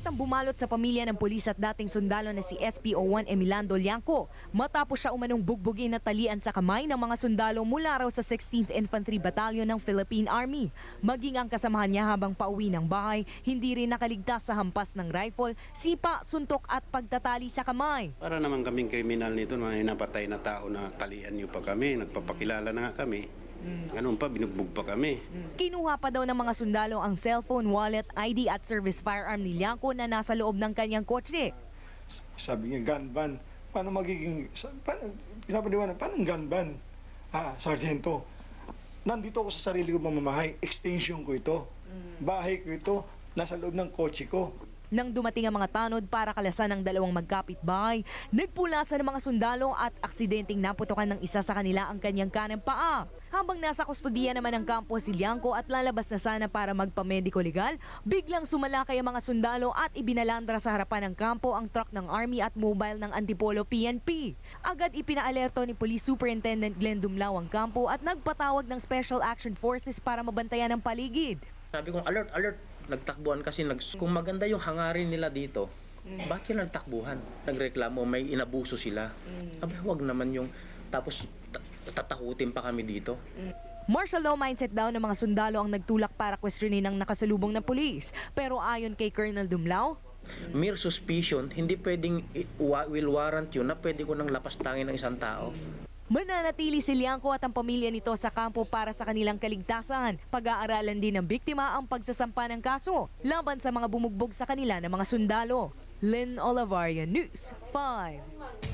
Ang bumalot sa pamilya ng pulis at dating sundalo na si SPO1 Emilando Lianco matapos siya umanong bugbugin at talian sa kamay ng mga sundalo mula raw sa 16th Infantry Battalion ng Philippine Army. Maging ang kasamahan niya habang pauwi ng bahay, hindi rin nakaligtas sa hampas ng rifle, sipa, suntok at pagtatali sa kamay. Para naman kaming kriminal nito, mga napatay na tao na talian niyo pa kami, nagpapakilala na nga kami. Ganun pa, binugbog pa kami. Kinuha pa daw ng mga sundalo ang cellphone, wallet, ID at service firearm ni Lianco na nasa loob ng kanyang kotse. Sabi niya, gun ban. Paano magiging, pinapaniwanan, paano gun ban? Sargento, nandito ako sa sarili ko mamamahay, extension ko ito, bahay ko ito, nasa loob ng kotse ko. Nang dumating ang mga tanod para kalasan ng dalawang magkapitbahay, nagpulasan ng mga sundalo at aksidenteng naputokan ng isa sa kanila ang kanyang kanang paa. Habang nasa kustodiya naman ng kampo si Lianco at lalabas na sana para magpamediko legal, biglang sumalakay ang mga sundalo at ibinalandra sa harapan ng kampo ang truck ng Army at mobile ng Antipolo PNP. Agad ipinaalerto ni Police Superintendent Glenn Dumlao ang kampo at nagpatawag ng Special Action Forces para mabantayan ang paligid. Sabi kong alert, alert. Nagtakbuhan kasi kung maganda yung hangarin nila dito, bakit sila nagtakbuhan? Nagreklamo, may inabuso sila. Sabi, huwag naman yung tapos tatakutin pa kami dito. Martial law mindset daw ng mga sundalo ang nagtulak para questionin ng nakasalubong na pulis. Pero ayon kay Colonel Dumlao, Mere suspicion, hindi pwedeng will warrant yun na pwede ko nang lapastangin ng isang tao. mananatili si Lianco at ang pamilya nito sa kampo para sa kanilang kaligtasan. Pag-aaralan din ng biktima ang pagsasampa ng kaso laban sa mga bumugbog sa kanila ng mga sundalo. Lynn Olavaria, News 5.